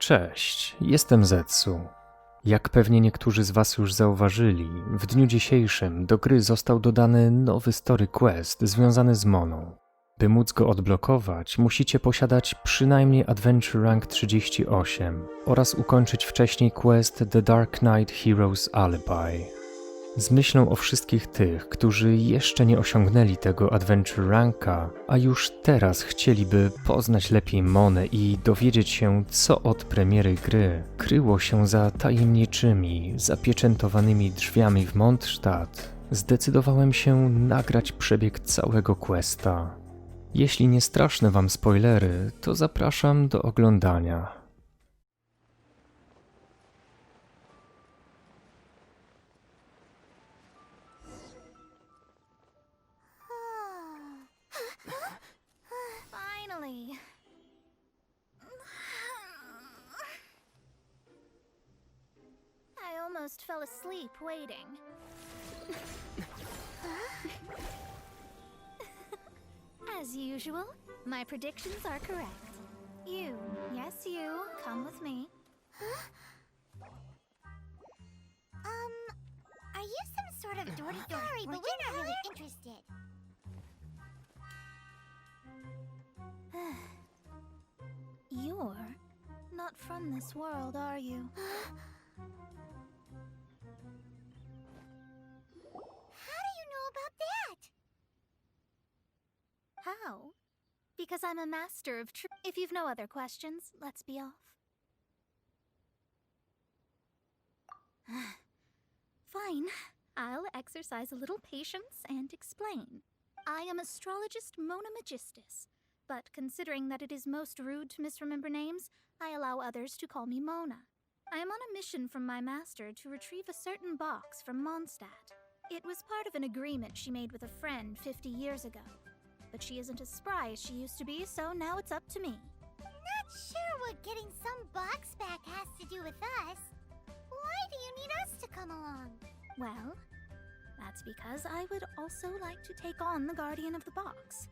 Cześć, jestem Zetsu. Jak pewnie niektórzy z Was już zauważyli, w dniu dzisiejszym do gry został dodany nowy story quest związany z Moną. By móc go odblokować, musicie posiadać przynajmniej Adventure Rank 38 oraz ukończyć wcześniej quest The Dark Knight Hero's Alibi. Z myślą o wszystkich tych, którzy jeszcze nie osiągnęli tego Adventure Ranka, a już teraz chcieliby poznać lepiej Monę i dowiedzieć się, co od premiery gry kryło się za tajemniczymi, zapieczętowanymi drzwiami w Mondstadt, zdecydowałem się nagrać przebieg całego questa. Jeśli nie straszne Wam spoilery, to zapraszam do oglądania. Finally. I almost fell asleep waiting. As usual, my predictions are correct. You, yes you, come with me. Are you some sort of dorky dork? Sorry, but we're not really interested. You're not from this world, are you? How do you know about that? How? Because I'm a master of truth. If you've no other questions, let's be off. Fine. I'll exercise a little patience and explain. I am astrologist Mona Magistus, but considering that it is most rude to misremember names, I allow others to call me Mona. I am on a mission from my master to retrieve a certain box from Mondstadt. It was part of an agreement she made with a friend 50 years ago. But she isn't as spry as she used to be, so now it's up to me. Not sure what getting some box back has to do with us. Why do you need us to come along? Well, that's because I would also like to take on the guardian of the box.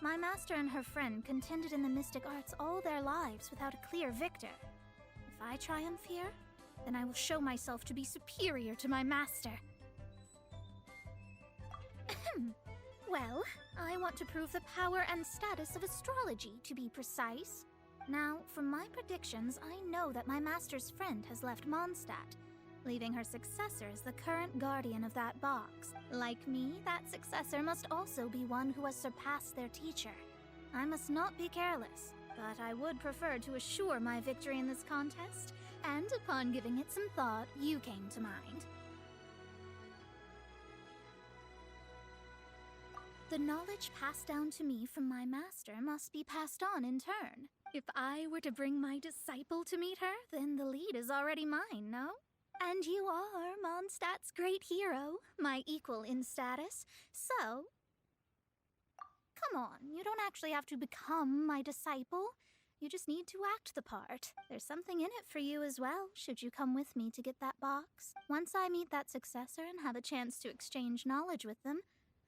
My master and her friend contended in the mystic arts all their lives without a clear victor. If I triumph here, then I will show myself to be superior to my master. Well, I want to prove the power and status of astrology, to be precise. Now, from my predictions, I know that my master's friend has left Mondstadt, leaving her successor as the current guardian of that box. Like me, that successor must also be one who has surpassed their teacher. I must not be careless, but I would prefer to assure my victory in this contest, and upon giving it some thought, you came to mind. The knowledge passed down to me from my master must be passed on in turn. If I were to bring my disciple to meet her, then the lead is already mine, no? And you are Mondstadt's great hero, my equal in status, so... Come on, you don't actually have to become my disciple. You just need to act the part. There's something in it for you as well, should you come with me to get that box. Once I meet that successor and have a chance to exchange knowledge with them,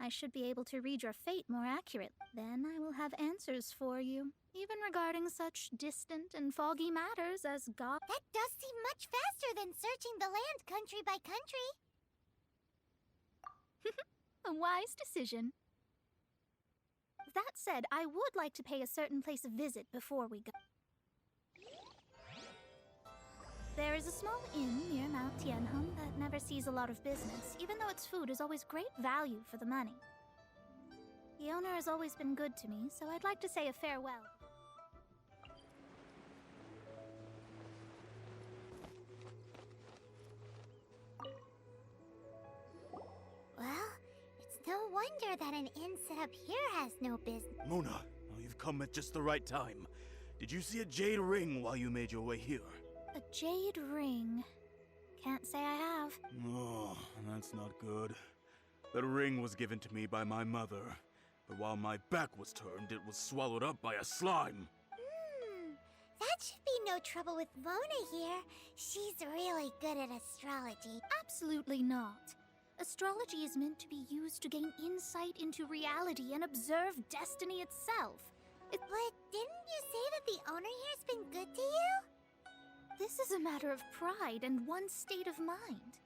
I should be able to read your fate more accurately. Then I will have answers for you, even regarding such distant and foggy matters as God. That does seem much faster than searching the land country by country. A wise decision. That said, I would like to pay a certain place a visit before we go. There is a small inn near Mount Tianheng that never sees a lot of business, even though its food is always great value for the money. The owner has always been good to me, so I'd like to say a farewell. Well, it's no wonder that an inn set up here has no business. Mona, you've come at just the right time. Did you see a jade ring while you made your way here? A jade ring. Can't say I have. Oh, that's not good. The ring was given to me by my mother, but while my back was turned, it was swallowed up by a slime. That should be no trouble with Mona here. She's really good at astrology. Absolutely not. Astrology is meant to be used to gain insight into reality and observe destiny itself. But didn't you say that the owner here's been good to you? This is a matter of pride and one's state of mind.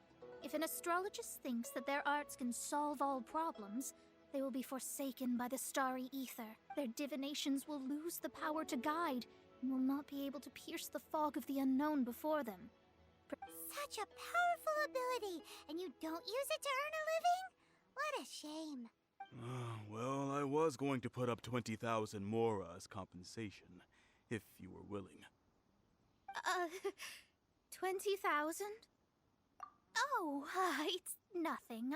If an astrologist thinks that their arts can solve all problems, they will be forsaken by the starry ether. Their divinations will lose the power to guide and will not be able to pierce the fog of the unknown before them. Such a powerful ability, and you don't use it to earn a living? What a shame. Well, I was going to put up 20,000 mora as compensation, if you were willing. 20,000? Oh, it's nothing.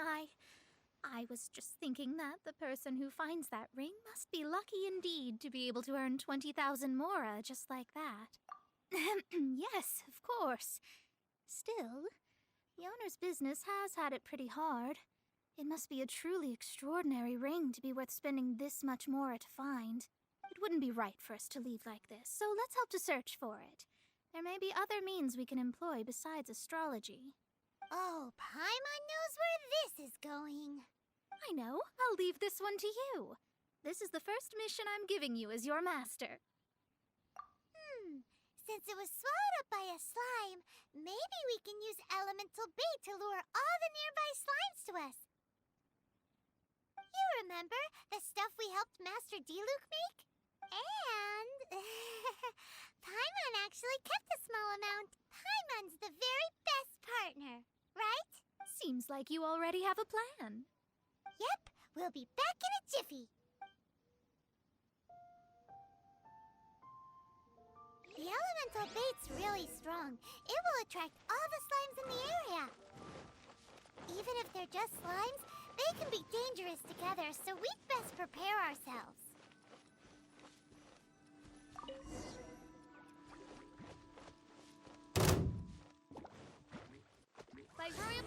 I was just thinking that the person who finds that ring must be lucky indeed to be able to earn 20,000 mora just like that. Yes, of course. Still, the owner's business has had it pretty hard. It must be a truly extraordinary ring to be worth spending this much mora to find. It wouldn't be right for us to leave like this, so let's help to search for it. There may be other means we can employ besides astrology. Oh, Paimon knows where this is going. I know. I'll leave this one to you. This is the first mission I'm giving you as your master. Since it was swallowed up by a slime, maybe we can use elemental bait to lure all the nearby slimes to us. You remember the stuff we helped Master Diluc make? And Paimon actually kept a small amount. Paimon's the very best partner, right? Seems like you already have a plan. Yep, we'll be back in a jiffy. The elemental bait's really strong. It will attract all the slimes in the area. Even if they're just slimes, they can be dangerous together, so we'd best prepare ourselves. Like, hurry up.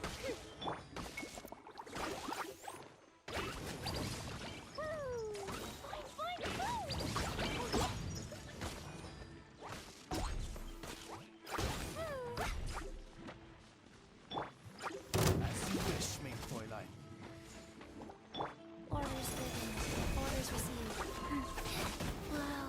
Orders given. Orders received. Wow.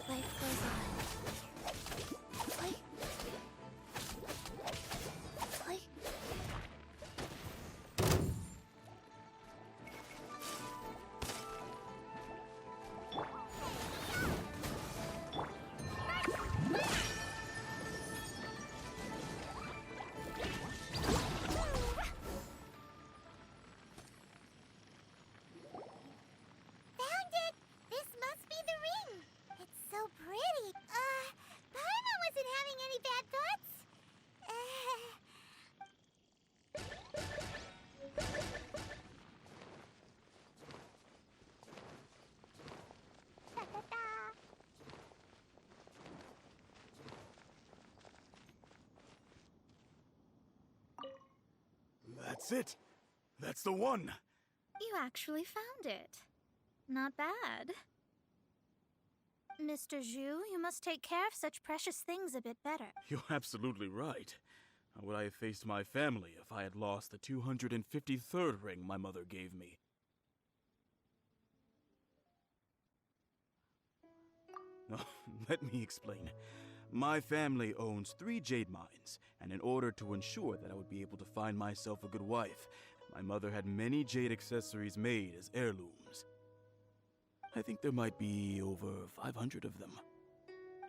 Life goes on. Like. Found it! This must be the ring. It's so pretty. Paimon wasn't having any bad thoughts. That's it! That's the one! You actually found it. Not bad. Mr. Zhu, you must take care of such precious things a bit better. You're absolutely right. How would I have faced my family if I had lost the 253rd ring my mother gave me? No, let me explain. My family owns 3 jade mines, and in order to ensure that I would be able to find myself a good wife, my mother had many jade accessories made as heirlooms. I think there might be over 500 of them.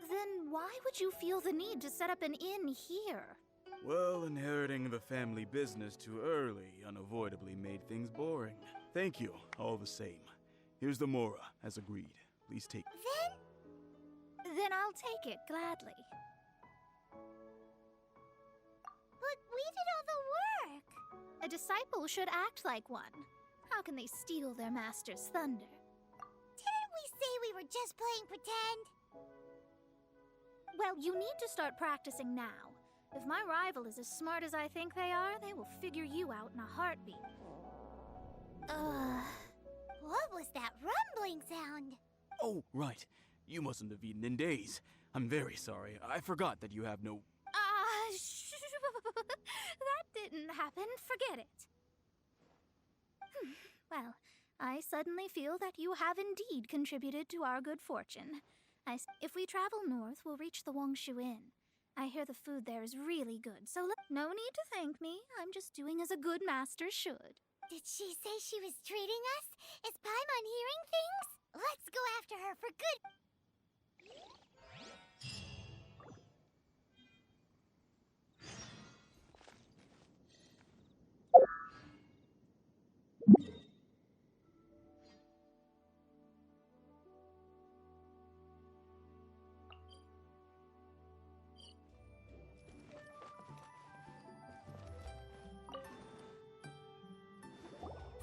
Then why would you feel the need to set up an inn here? Well, inheriting the family business too early unavoidably made things boring. Thank you, all the same. Here's the mora, as agreed. Please take it. Then I'll take it gladly. But we did all the work. A disciple should act like one. How can they steal their master's thunder? Didn't we say we were just playing pretend? Well, you need to start practicing now. If my rival is as smart as I think they are, they will figure you out in a heartbeat. What was that rumbling sound? Oh, right. You mustn't have eaten in days. I'm very sorry. I forgot that you have no... That didn't happen, forget it. Well, I suddenly feel that you have indeed contributed to our good fortune. If we travel north, we'll reach the Wongshu Inn. I hear the food there is really good, so no need to thank me. I'm just doing as a good master should. Did she say she was treating us? Is Paimon hearing things? Let's go after her for good.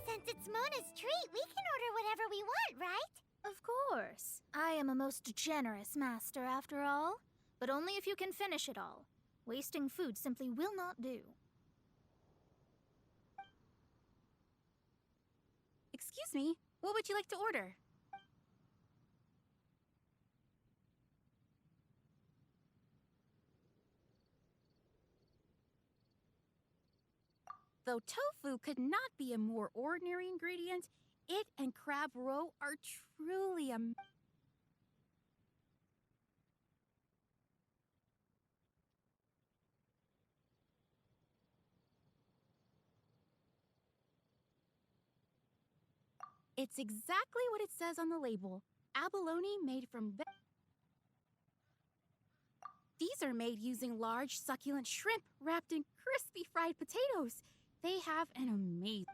Since it's Mona's treat, we can order whatever we want, right? Of course. I am a most generous master, after all. But only if you can finish it all. Wasting food simply will not do. Excuse me, what would you like to order? Though tofu could not be a more ordinary ingredient, it and crab roe are truly It's exactly what it says on the label. Abalone made from These are made using large, succulent shrimp wrapped in crispy fried potatoes. They have an amazing...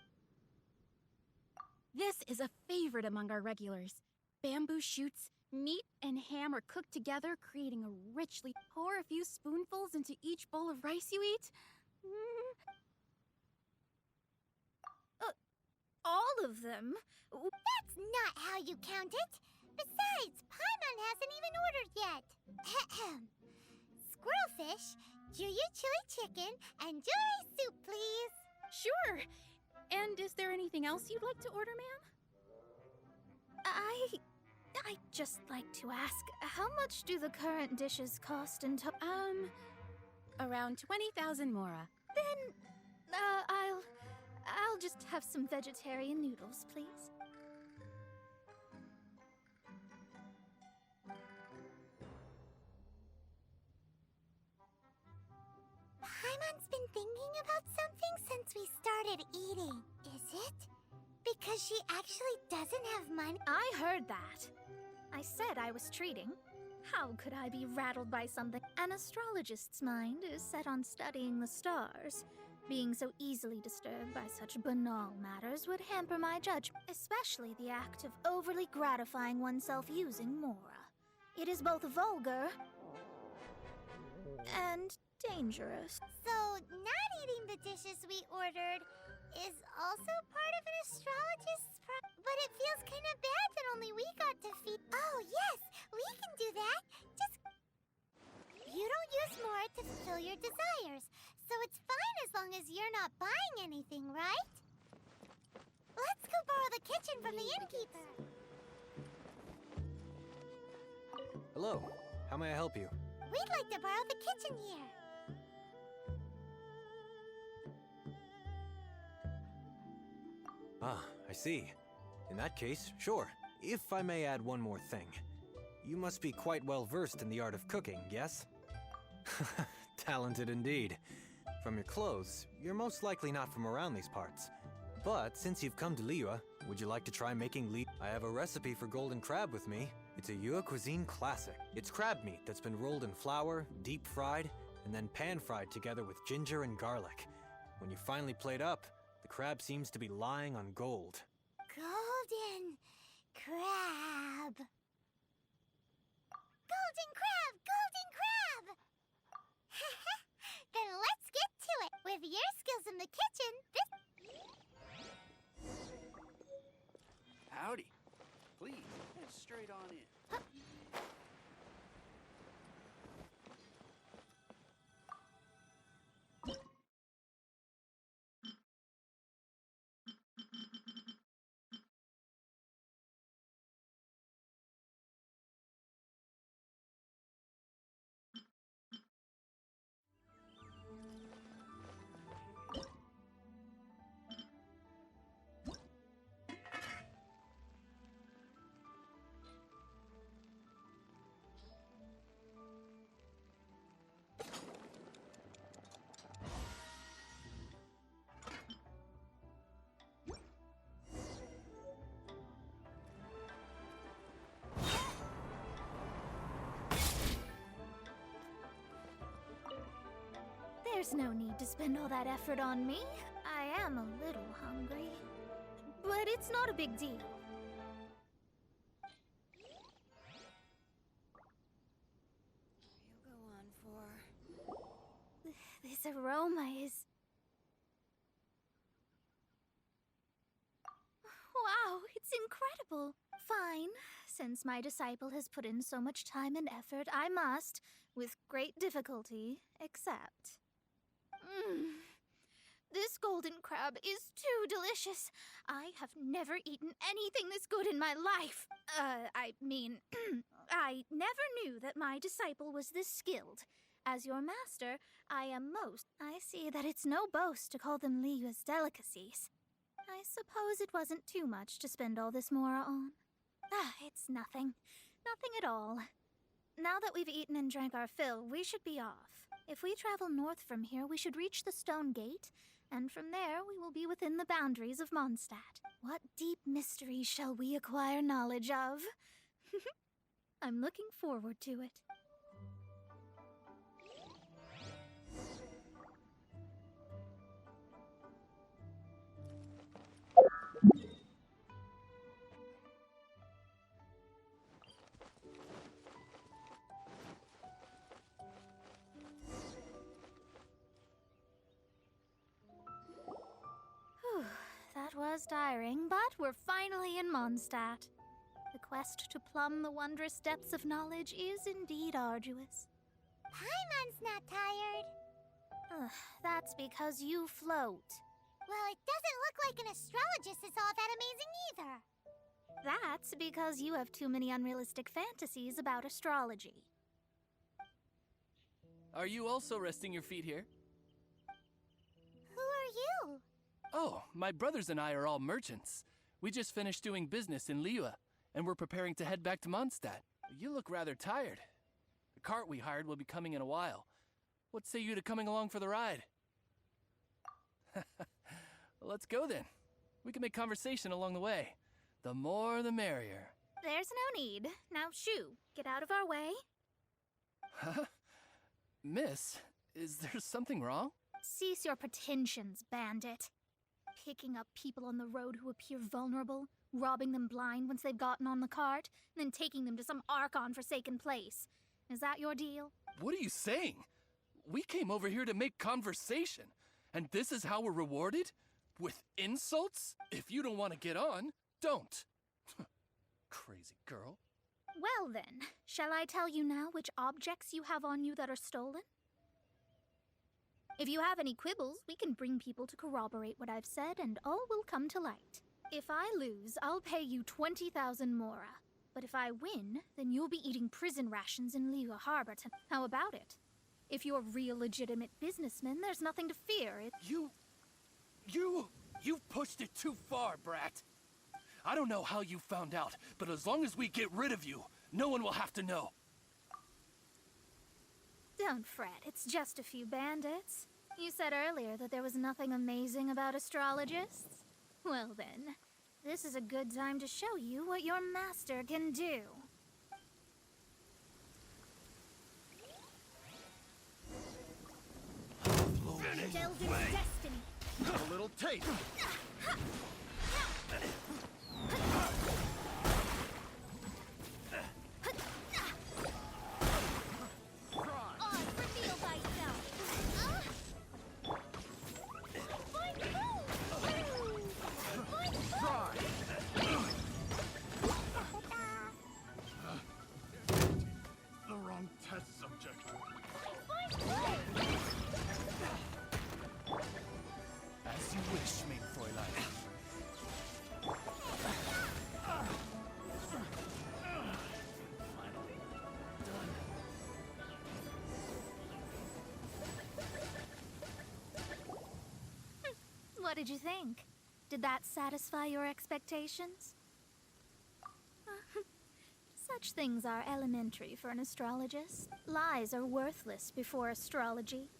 This is a favorite among our regulars. Bamboo shoots, meat, and ham are cooked together, creating a richly... Pour a few spoonfuls into each bowl of rice you eat. All of them? That's not how you count it. Besides, Paimon hasn't even ordered yet. Squirrelfish, Juyu chili chicken, and jewelry soup, please. Sure. And is there anything else you'd like to order, ma'am? I'd just like to ask, how much do the current dishes cost in total? Around 20,000 mora. Then, I'll just have some vegetarian noodles, please. Paimon's been thinking about something since we started eating. Is it? Because she actually doesn't have money. I heard that. I said I was treating. How could I be rattled by something? An astrologist's mind is set on studying the stars. Being so easily disturbed by such banal matters would hamper my judgment, especially the act of overly gratifying oneself using mora. It is both vulgar and dangerous. So, not eating the dishes we ordered is also part of an astrologist's but it feels kind of bad that only we got to feed. Oh, yes, we can do that. Just... You don't use more to fulfill your desires, so it's fine as long as you're not buying anything, right? Let's go borrow the kitchen from the innkeeper. Hello, how may I help you? We'd like to borrow the kitchen here. Ah, I see. In that case, sure. If I may add one more thing. You must be quite well versed in the art of cooking, yes? Talented indeed. From your clothes, you're most likely not from around these parts. But since you've come to Liyue, would you like to try making I have a recipe for golden crab with me. It's a Liyue cuisine classic. It's crab meat that's been rolled in flour, deep fried, and then pan fried together with ginger and garlic. When you finally plate up, the crab seems to be lying on gold. Golden crab. Golden crab! Golden crab! Then let's get to it. With your skills in the kitchen, Howdy. Please, head straight on in. There's no need to spend all that effort on me. I am a little hungry. But it's not a big deal. You go on for... This aroma is... Wow, it's incredible. Fine. Since my disciple has put in so much time and effort, I must, with great difficulty, accept. This golden crab is too delicious. I have never eaten anything this good in my life. I mean, I never knew that my disciple was this skilled. As your master, I am most. I see that it's no boast to call them Liyue's delicacies. I suppose it wasn't too much to spend all this mora on. It's nothing. Nothing at all. Now that we've eaten and drank our fill, we should be off. If we travel north from here, we should reach the stone gate, and from there we will be within the boundaries of Mondstadt. What deep mysteries shall we acquire knowledge of? I'm looking forward to it. That was tiring, but we're finally in Mondstadt. The quest to plumb the wondrous depths of knowledge is indeed arduous. Paimon's not tired. That's because you float. Well, it doesn't look like an astrologist is all that amazing either. That's because you have too many unrealistic fantasies about astrology. Are you also resting your feet here? Who are you? Oh, my brothers and I are all merchants. We just finished doing business in Liyue, and we're preparing to head back to Mondstadt. You look rather tired. The cart we hired will be coming in a while. What say you to coming along for the ride? Let's go then. We can make conversation along the way. The more the merrier. There's no need. Now shoo, get out of our way. Huh? Miss, is there something wrong? Cease your pretensions, bandit. Picking up people on the road who appear vulnerable, robbing them blind once they've gotten on the cart, and then taking them to some Archon-forsaken place. Is that your deal? What are you saying? We came over here to make conversation, and this is how we're rewarded? With insults? If you don't want to get on, don't. Crazy girl. Well then, shall I tell you now which objects you have on you that are stolen? If you have any quibbles, we can bring people to corroborate what I've said, and all will come to light. If I lose, I'll pay you 20,000 mora. But if I win, then you'll be eating prison rations in Liyue Harbor. How about it? If you're real legitimate businessmen, there's nothing to fear. You've pushed it too far, brat. I don't know how you found out, but as long as we get rid of you, no one will have to know. Don't fret, it's just a few bandits. You said earlier that there was nothing amazing about astrologists. Well then, this is a good time to show you what your master can do. Delvin's destiny. A little taste. Reveal thyself. The wrong test subject. As you wish, mein Fräulein. Finally, done. What did you think? Did that satisfy your expectations? Such things are elementary for an astrologist. Lies are worthless before astrology.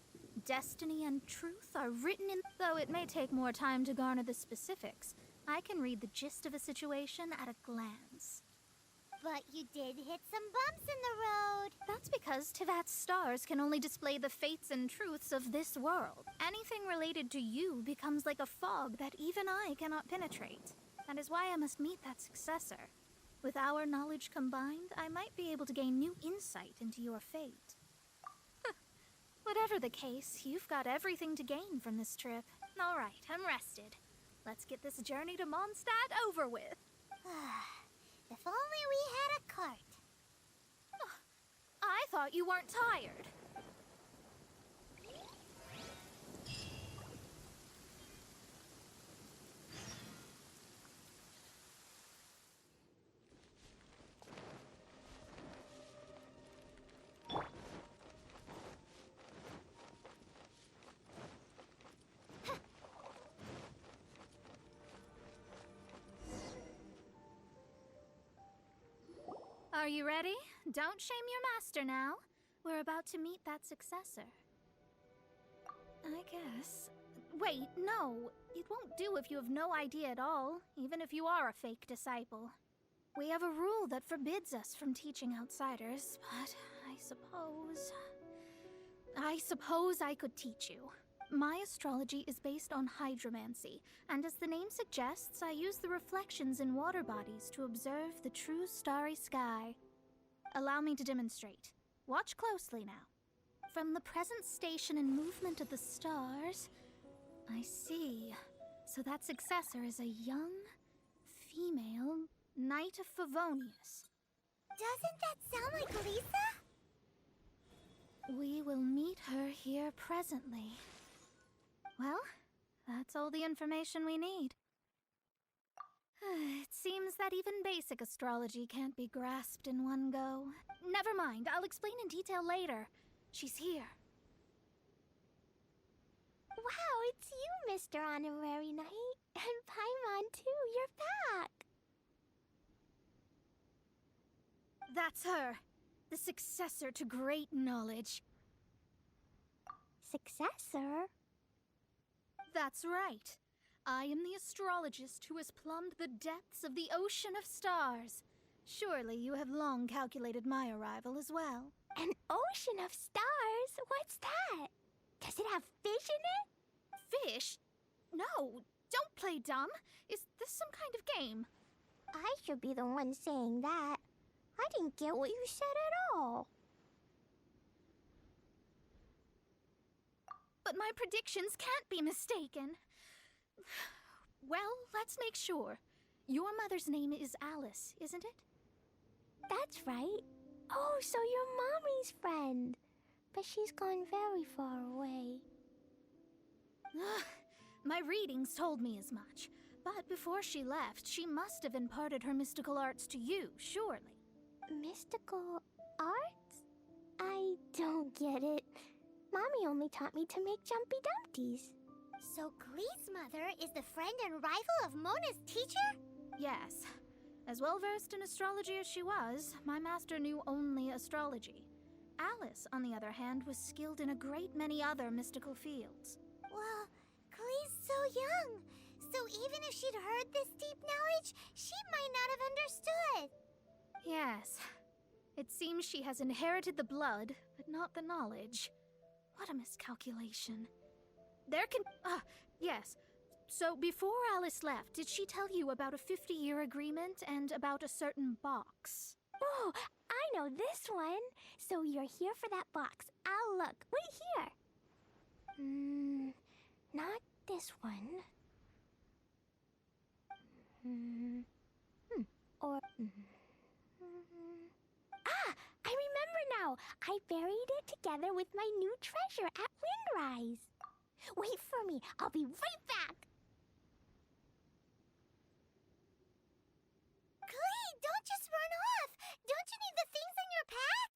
Destiny and truth are written in... Though it may take more time to garner the specifics, I can read the gist of a situation at a glance. But you did hit some bumps in the road. That's because Tivat's stars can only display the fates and truths of this world. Anything related to you becomes like a fog that even I cannot penetrate. That is why I must meet that successor. With our knowledge combined, I might be able to gain new insight into your fate. Whatever the case, you've got everything to gain from this trip. All right, I'm rested. Let's get this journey to Mondstadt over with. If only we had a cart. I thought you weren't tired. Are you ready? Don't shame your master now. We're about to meet that successor. I guess. Wait, no. It won't do if you have no idea at all, even if you are a fake disciple. We have a rule that forbids us from teaching outsiders, but I suppose I could teach you. My astrology is based on hydromancy, and as the name suggests, I use the reflections in water bodies to observe the true starry sky. Allow me to demonstrate. Watch closely now. From the present station and movement of the stars, I see. So that successor is a young, female Knight of Favonius. Doesn't that sound like Lisa? We will meet her here presently. Well, that's all the information we need. It seems that even basic astrology can't be grasped in one go. Never mind, I'll explain in detail later. She's here. Wow, it's you, Mr. Honorary Knight. And Paimon, too. You're back. That's her. The successor to great knowledge. Successor? That's right. I am the astrologist who has plumbed the depths of the ocean of stars. Surely you have long calculated my arrival as well. An ocean of stars? What's that? Does it have fish in it? Fish? No, don't play dumb. Is this some kind of game? I should be the one saying that. I didn't get what you said at all. But my predictions can't be mistaken. Well, let's make sure. Your mother's name is Alice, isn't it? That's right. Oh, so you're Mommy's friend. But she's gone very far away. My readings told me as much. But before she left, she must have imparted her mystical arts to you, surely. Mystical arts? I don't get it. Mommy only taught me to make jumpy dumpties. So Glee's mother is the friend and rival of Mona's teacher? Yes. As well versed in astrology as she was, my master knew only astrology. Alice, on the other hand, was skilled in a great many other mystical fields. Well, Glee's so young. So even if she'd heard this deep knowledge, she might not have understood. Yes. It seems she has inherited the blood, but not the knowledge. What a miscalculation. Yes. So before Alice left, did she tell you about a 50-year agreement and about a certain box? Oh, I know this one. So you're here for that box. I'll look. Wait here. Not this one. I remember now. I buried it together with my new treasure at Windrise. Wait for me. I'll be right back. Glee, don't just run off. Don't you need the things in your pack?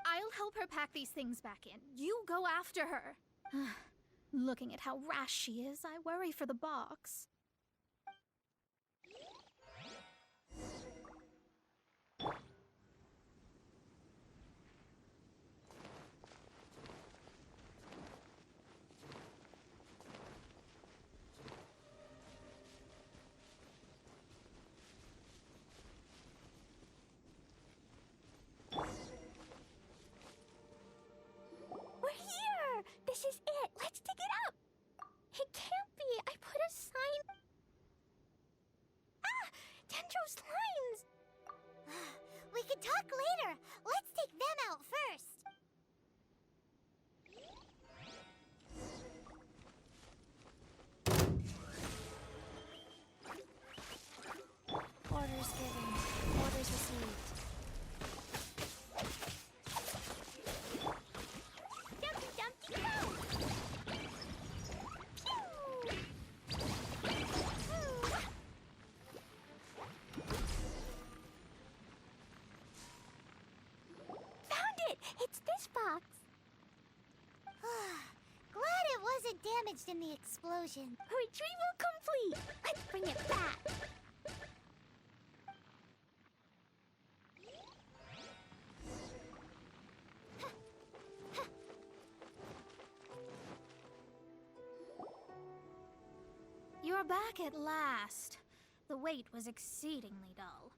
I'll help her pack these things back in. You go after her. Looking at how rash she is, I worry for the box. damaged in the explosion. Retrieval complete! Let's bring it back! You're back at last. The wait was exceedingly dull.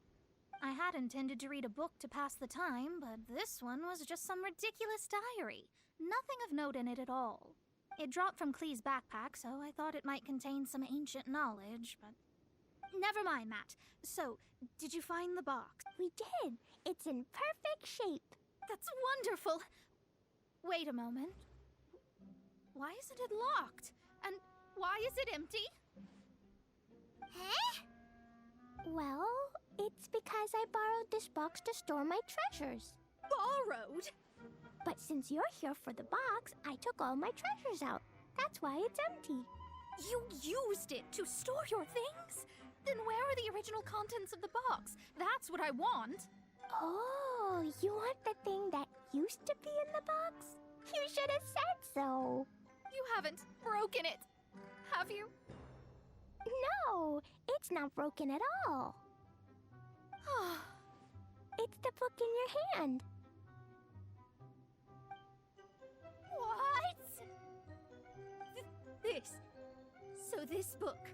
I had intended to read a book to pass the time, but this one was just some ridiculous diary. Nothing of note in it at all. It dropped from Clee's backpack, so I thought it might contain some ancient knowledge, but... Never mind that. So, did you find the box? We did. It's in perfect shape. That's wonderful! Wait a moment. Why isn't it locked? And why is it empty? Huh? Well, it's because I borrowed this box to store my treasures. Borrowed? But since you're here for the box, I took all my treasures out. That's why it's empty. You used it to store your things? Then where are the original contents of the box? That's what I want. Oh, you want the thing that used to be in the box? You should have said so. You haven't broken it, have you? No, it's not broken at all. It's the book in your hand. What? This. So this book,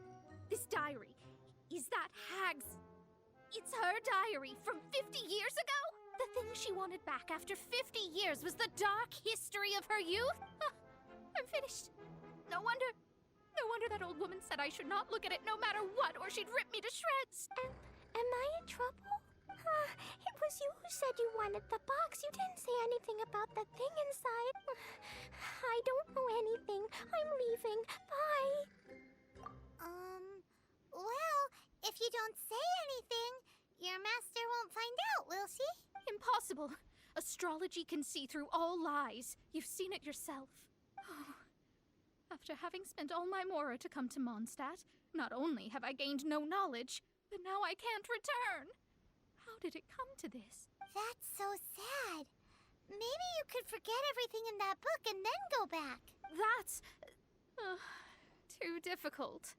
this diary, is that Hag's... It's her diary from 50 years ago? The thing she wanted back after 50 years was the dark history of her youth? I'm finished. No wonder that old woman said I should not look at it no matter what, or she'd rip me to shreds. Am I in trouble? It was you who said you wanted the box. You didn't say anything about the thing inside. I don't know anything. I'm leaving. Bye. Well, if you don't say anything, your master won't find out, will she? Impossible. Astrology can see through all lies. You've seen it yourself. After having spent all my mora to come to Mondstadt, not only have I gained no knowledge, but now I can't return. How did it come to this? That's so sad. Maybe you could forget everything in that book and then go back. That's... too difficult.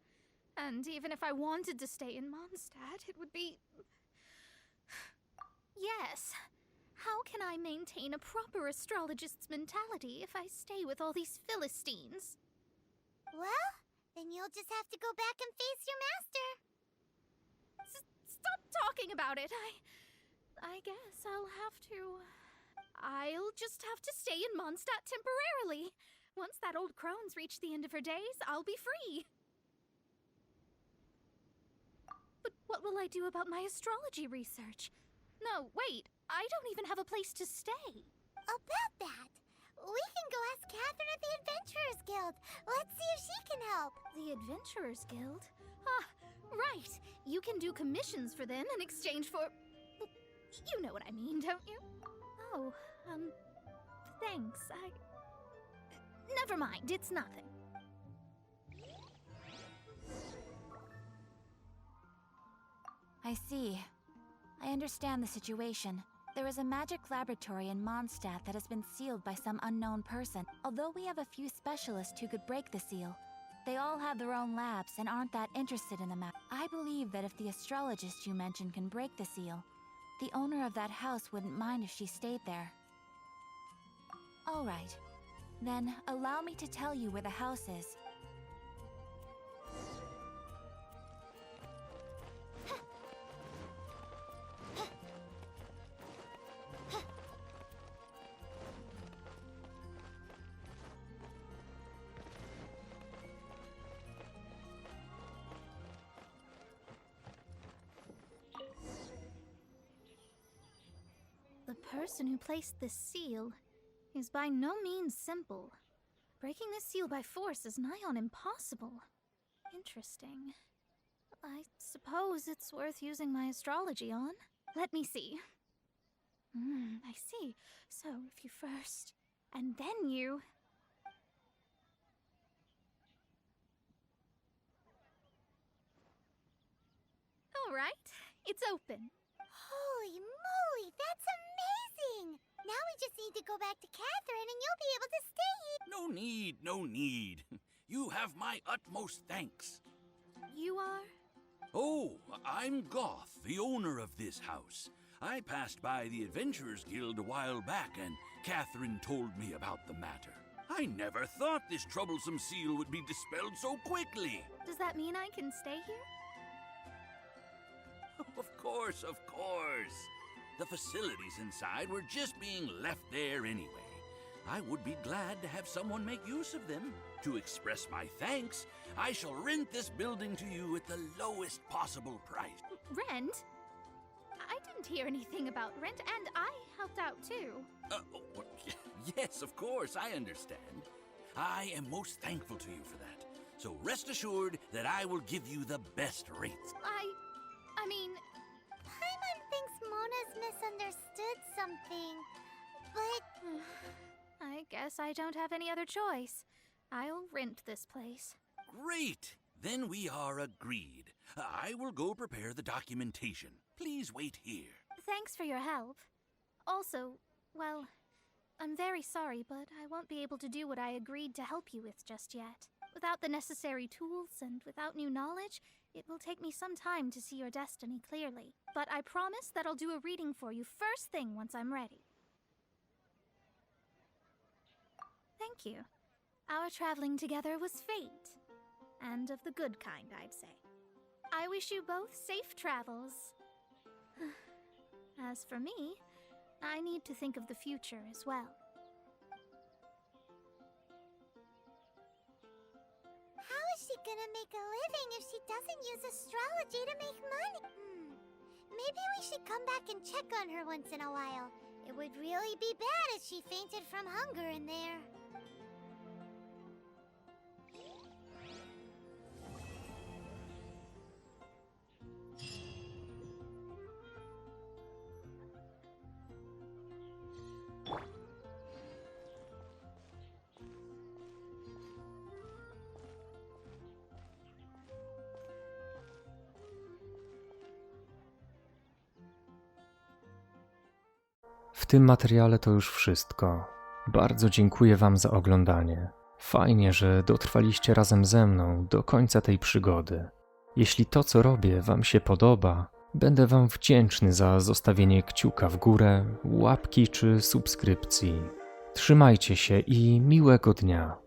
And even if I wanted to stay in Mondstadt, it would be... Yes. How can I maintain a proper astrologist's mentality if I stay with all these Philistines? Well, then you'll just have to go back and face your master. Stop talking about it. I guess I'll just have to stay in Mondstadt temporarily. Once that old crone's reached the end of her days, I'll be free. But what will I do about my astrology research? No, wait, I don't even have a place to stay. About that, we can go ask Catherine at the Adventurers Guild. Let's see if she can help. The Adventurers Guild? Ah, right. You can do commissions for them in exchange for... You know what I mean, don't you? Oh, thanks. Never mind, it's nothing. I see. I understand the situation. There is a magic laboratory in Mondstadt that has been sealed by some unknown person. Although we have a few specialists who could break the seal, they all have their own labs and aren't that interested in the map. I believe that if the astrologist you mentioned can break the seal, the owner of that house wouldn't mind if she stayed there. All right. Then allow me to tell you where the house is. The person who placed this seal is by no means simple. Breaking this seal by force is nigh on impossible. Interesting. I suppose it's worth using my astrology on. Let me see. I see. So, if you first, and then you... All right, it's open. Holy moly, that's amazing! Now we just need to go back to Catherine and you'll be able to stay here. No need. You have my utmost thanks. You are? Oh, I'm Goth, the owner of this house. I passed by the Adventurers Guild a while back, and Catherine told me about the matter. I never thought this troublesome seal would be dispelled so quickly. Does that mean I can stay here? Of course, of course. The facilities inside were just being left there anyway. I would be glad to have someone make use of them. To express my thanks, I shall rent this building to you at the lowest possible price. Rent? I didn't hear anything about rent, and I helped out too. Yes, of course, I understand. I am most thankful to you for that. So rest assured that I will give you the best rates. I mean, Paimon thinks Mona's misunderstood something, but I guess I don't have any other choice. I'll rent this place. Great! Then we are agreed. I will go prepare the documentation. Please wait here. Thanks for your help. Also, well, I'm very sorry, but I won't be able to do what I agreed to help you with just yet. Without the necessary tools and without new knowledge, it will take me some time to see your destiny clearly. But I promise that I'll do a reading for you first thing once I'm ready. Thank you. Our traveling together was fate. And of the good kind, I'd say. I wish you both safe travels. As for me, I need to think of the future as well. how is she gonna make a living if she doesn't use astrology to make money? Maybe we should come back and check on her once in a while. It would really be bad if she fainted from hunger in there. W tym materiale to już wszystko. Bardzo dziękuję Wam za oglądanie. Fajnie, że dotrwaliście razem ze mną do końca tej przygody. Jeśli to, co robię, Wam się podoba, będę Wam wdzięczny za zostawienie kciuka w górę, łapki czy subskrypcji. Trzymajcie się i miłego dnia.